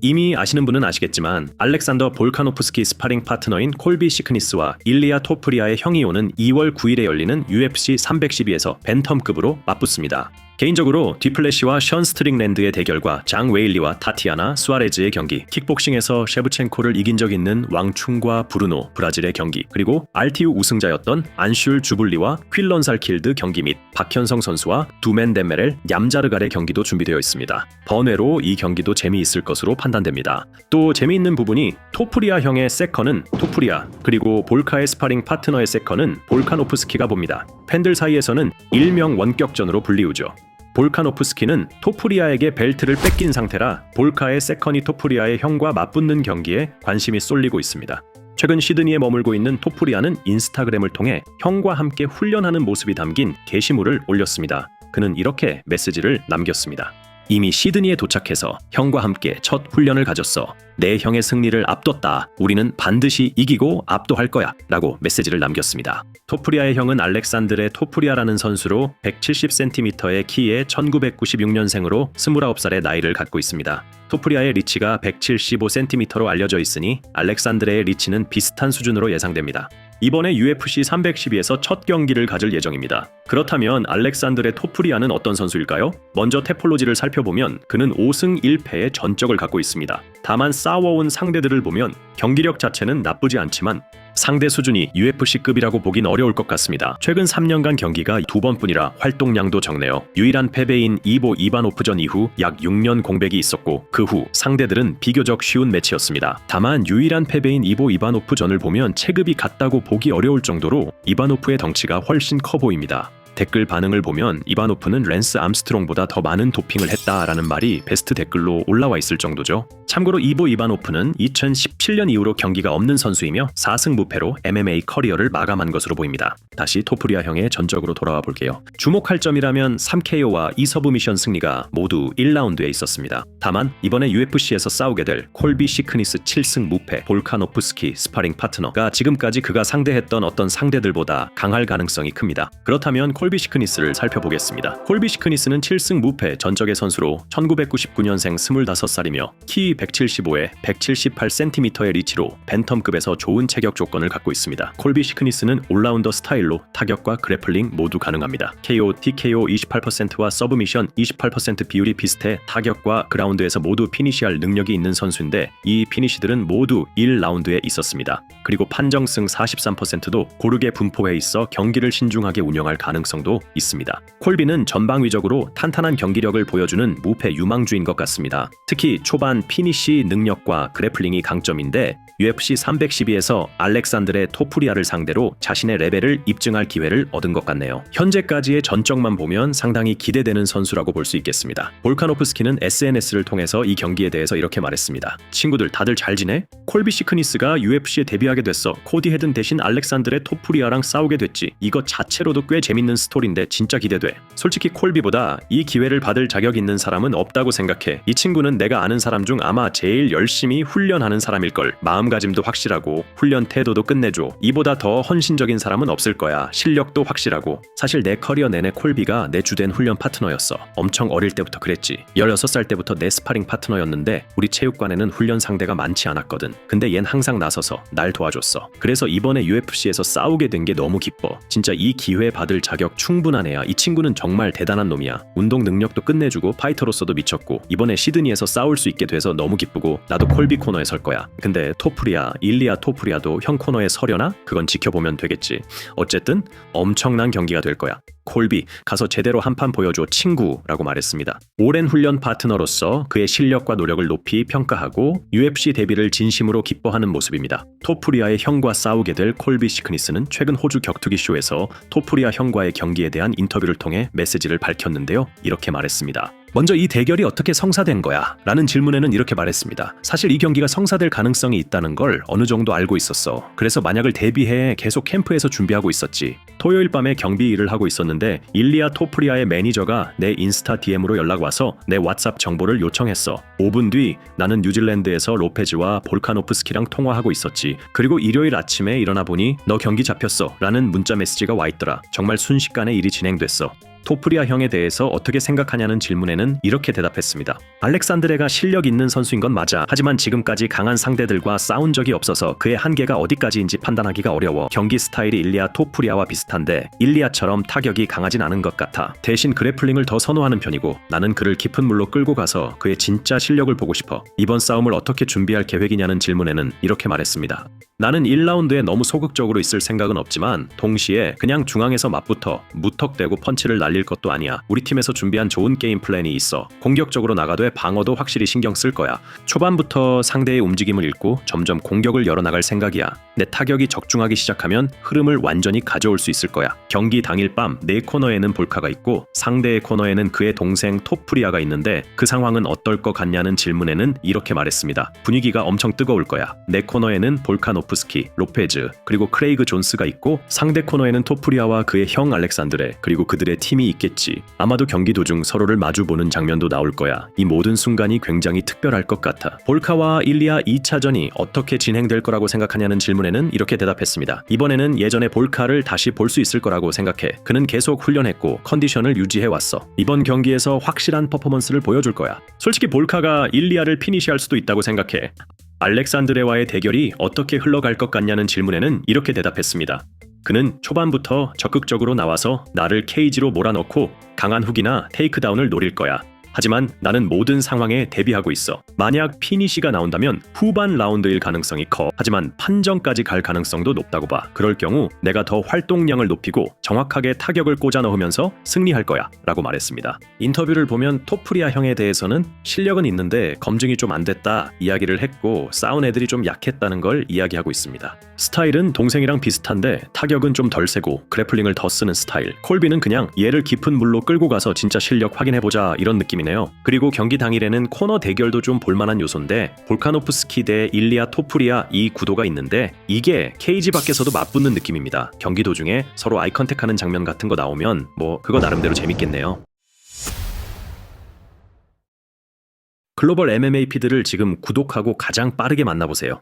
이미 아시는 분은 아시겠지만 알렉산더 볼카노프스키 스파링 파트너인 콜비 시크니스와 일리아 토프리아의 형이 오는 2월 9일에 열리는 UFC 312에서 벤텀급으로 맞붙습니다. 개인적으로 디플래시와 션 스트링랜드의 대결과 장 웨일리와 타티아나 수아레즈의 경기, 킥복싱에서 셰브첸코를 이긴 적 있는 왕충과 브루노, 브라질의 경기, 그리고 RTU 우승자였던 안슐 주블리와 퀼런살 킬드 경기 및 박현성 선수와 두멘 덴메렐, 냠자르갈의 경기도 준비되어 있습니다. 번외로 이 경기도 재미있을 것으로 판단됩니다. 또 재미있는 부분이 토프리아 형의 세컨은 토프리아, 그리고 볼카의 스파링 파트너의 세컨은 볼카노프스키가 봅니다. 팬들 사이에서는 일명 원격전으로 불리우죠. 볼카노프스키는 토프리아에게 벨트를 뺏긴 상태라 볼카의 세컨이 토프리아의 형과 맞붙는 경기에 관심이 쏠리고 있습니다. 최근 시드니에 머물고 있는 토프리아는 인스타그램을 통해 형과 함께 훈련하는 모습이 담긴 게시물을 올렸습니다. 그는 이렇게 메시지를 남겼습니다. 이미 시드니에 도착해서 형과 함께 첫 훈련을 가졌어. 내 형의 승리를 앞뒀다. 우리는 반드시 이기고 압도할 거야. 라고 메시지를 남겼습니다. 토프리아의 형은 알렉산드레 토프리아라는 선수로 170cm의 키에 1996년생으로 29살의 나이를 갖고 있습니다. 토프리아의 리치가 175cm로 알려져 있으니 알렉산드레의 리치는 비슷한 수준으로 예상됩니다. 이번에 UFC 312에서 첫 경기를 가질 예정입니다. 그렇다면 알렉산드레 토프리아는 어떤 선수일까요? 먼저 테폴로지를 살펴보면 그는 5승 1패의 전적을 갖고 있습니다. 다만 싸워온 상대들을 보면 경기력 자체는 나쁘지 않지만 상대 수준이 UFC급이라고 보긴 어려울 것 같습니다. 최근 3년간 경기가 2번뿐이라 활동량도 적네요. 유일한 패배인 이보 이바노프전 이후 약 6년 공백이 있었고 그 후 상대들은 비교적 쉬운 매치였습니다. 다만 유일한 패배인 이보 이바노프전을 보면 체급이 같다고 보기 어려울 정도로 이바노프의 덩치가 훨씬 커 보입니다. 댓글 반응을 보면 이바노프는 랜스 암스트롱보다 더 많은 도핑을 했다라는 말이 베스트 댓글로 올라와 있을 정도죠. 참고로 이보 이바노프는 2017년 이후로 경기가 없는 선수이며 4승 무패로 MMA 커리어를 마감한 것으로 보입니다. 다시 토프리아 형의 전적으로 돌아와 볼게요. 주목할 점이라면 3KO와 2서브미션 승리가 모두 1라운드에 있었습니다. 다만 이번에 UFC에서 싸우게 될 콜비 시크니스 7승 무패 볼카노프스키 스파링 파트너가 지금까지 그가 상대했던 어떤 상대들보다 강할 가능성이 큽니다. 그렇다면 콜비 시크니스를 살펴보겠습니다. 콜비 시크니스는 7승 무패 전적의 선수로 1999년생 25살이며 키 175에 178cm의 리치로 벤텀급에서 좋은 체격 조건을 갖고 있습니다. 콜비 시크니스는 올라운더 스타일로 타격과 그래플링 모두 가능합니다. KO, TKO 28%와 서브미션 28% 비율이 비슷해 타격과 그라운드에서 모두 피니시할 능력이 있는 선수인데 이 피니시들은 모두 1라운드에 있었습니다. 그리고 판정승 43%도 고르게 분포해 있어 경기를 신중하게 운영할 가능성도 있습니다. 콜비는 전방위적으로 탄탄한 경기력을 보여주는 무패 유망주인 것 같습니다. 특히 초반 피니시 능력과 그래플링이 강점인데 UFC 312에서 알렉산드레 토프리아를 상대로 자신의 레벨을 입증할 기회를 얻은 것 같네요. 현재까지의 전적만 보면 상당히 기대되는 선수라고 볼 수 있겠습니다. 볼카노프스키는 SNS를 통해서 이 경기에 대해서 이렇게 말했습니다. 친구들 다들 잘 지내? 콜비 시크니스가 UFC에 데뷔하게 됐어. 코디 헤든 대신 알렉산드레 토프리아랑 싸우게 됐지. 이거 자체로도 꽤 재밌는 스토리인데 진짜 기대돼. 솔직히 콜비보다 이 기회를 받을 자격 있는 사람은 없다고 생각해. 이 친구는 내가 아는 사람 중 아마 제일 열심히 훈련하는 사람일걸. 마음가짐도 확실하고 훈련 태도도 끝내줘. 이보다 더 헌신적인 사람은 없을 거야. 실력도 확실하고. 사실 내 커리어 내내 콜비가 내 주된 훈련 파트너였어. 엄청 어릴 때부터 그랬지. 16살 때부터 내 스파링 파트너였는데 우리 체육관에는 훈련 상대가 많지 않았거든. 근데 얜 항상 나서서 날 도와줬어. 그래서 이번에 UFC에서 싸우게 된 게 너무 기뻐. 진짜 이 기회 받을 자격 충분한 애야. 이 친구는 정말 대단한 놈이야. 운동 능력도 끝내주고 파이터로서도 미쳤고 이번에 시드니에서 싸울 수 있게 돼서 너무 기쁘고 나도 콜비 코너에 설 거야. 근데 토프리아, 일리아 토프리아도 형 코너에 서려나? 그건 지켜보면 되겠지. 어쨌든 엄청난 경기가 될 거야. 콜비, 가서 제대로 한판 보여줘 친구라고 말했습니다. 오랜 훈련 파트너로서 그의 실력과 노력을 높이 평가하고 UFC 데뷔를 진심으로 기뻐하는 모습입니다. 토프리아의 형과 싸우게 될 콜비 시크니스는 최근 호주 격투기 쇼에서 토프리아 형과의 경기에 대한 인터뷰를 통해 메시지를 밝혔는데요. 이렇게 말했습니다. 먼저 이 대결이 어떻게 성사된 거야? 라는 질문에는 이렇게 말했습니다. 사실 이 경기가 성사될 가능성이 있다는 걸 어느 정도 알고 있었어. 그래서 만약을 대비해 계속 캠프에서 준비하고 있었지. 토요일 밤에 경비 일을 하고 있었는데 일리아 토프리아의 매니저가 내 인스타 DM으로 연락와서 내 왓츠앱 정보를 요청했어. 5분 뒤 나는 뉴질랜드에서 로페즈와 볼카노프스키랑 통화하고 있었지. 그리고 일요일 아침에 일어나 보니 너 경기 잡혔어 라는 문자 메시지가 와 있더라. 정말 순식간에 일이 진행됐어. 토프리아 형에 대해서 어떻게 생각하냐는 질문에는 이렇게 대답했습니다. 알렉산드레가 실력 있는 선수인 건 맞아. 하지만 지금까지 강한 상대들과 싸운 적이 없어서 그의 한계가 어디까지인지 판단하기가 어려워. 경기 스타일이 일리아 토프리아와 비슷한데 일리아처럼 타격이 강하진 않은 것 같아. 대신 그래플링을 더 선호하는 편이고 나는 그를 깊은 물로 끌고 가서 그의 진짜 실력을 보고 싶어. 이번 싸움을 어떻게 준비할 계획이냐는 질문에는 이렇게 말했습니다. 나는 1라운드에 너무 소극적으로 있을 생각은 없지만 동시에 그냥 중앙에서 맞붙어 무턱대고 펀치를 날릴 것도 아니야. 우리 팀에서 준비한 좋은 게임 플랜이 있어. 공격적으로 나가되 방어도 확실히 신경 쓸 거야. 초반부터 상대의 움직임을 읽고 점점 공격을 열어나갈 생각이야. 내 타격이 적중하기 시작하면 흐름을 완전히 가져올 수 있을 거야. 경기 당일 밤 내 코너에는 볼카가 있고 상대의 코너에는 그의 동생 토프리아가 있는데 그 상황은 어떨 것 같냐는 질문에는 이렇게 말했습니다. 분위기가 엄청 뜨거울 거야. 내 코너에는 볼카노프스키, 로페즈, 그리고 크레이그 존스가 있고 상대 코너에는 토프리아와 그의 형 알렉산드레, 그리고 그들의 팀이 있겠지. 아마도 경기 도중 서로를 마주보는 장면도 나올 거야. 이 모든 순간이 굉장히 특별할 것 같아. 볼카와 일리아 2차전이 어떻게 진행될 거라고 생각하냐는 질문에는 이렇게 대답했습니다. 이번에는 예전의 볼카를 다시 볼 수 있을 거라고 생각해. 그는 계속 훈련했고 컨디션을 유지해왔어. 이번 경기에서 확실한 퍼포먼스를 보여줄 거야. 솔직히 볼카가 일리아를 피니시할 수도 있다고 생각해. 알렉산드레와의 대결이 어떻게 흘러갈 것 같냐는 질문에는 이렇게 대답했습니다. 그는 초반부터 적극적으로 나와서 나를 케이지로 몰아넣고 강한 훅이나 테이크다운을 노릴 거야. 하지만 나는 모든 상황에 대비하고 있어. 만약 피니시가 나온다면 후반 라운드일 가능성이 커. 하지만 판정까지 갈 가능성도 높다고 봐. 그럴 경우 내가 더 활동량을 높이고 정확하게 타격을 꽂아 넣으면서 승리할 거야 라고 말했습니다. 인터뷰를 보면 토프리아 형에 대해서는 실력은 있는데 검증이 좀 안 됐다 이야기를 했고 싸운 애들이 좀 약했다는 걸 이야기하고 있습니다. 스타일은 동생이랑 비슷한데 타격은 좀 덜 세고 그래플링을 더 쓰는 스타일. 콜비는 그냥 얘를 깊은 물로 끌고 가서 진짜 실력 확인해보자 이런 느낌이네요. 그리고 경기 당일에는 코너 대결도 좀 볼만한 요소인데 볼카노프스키 대 일리아 토프리아 이 구도가 있는데 이게 케이지 밖에서도 맞붙는 느낌입니다. 경기 도중에 서로 아이 컨택하는 장면 같은 거 나오면 뭐 그거 나름대로 재밌겠네요. 글로벌 MMA 피드를 지금 구독하고 가장 빠르게 만나보세요.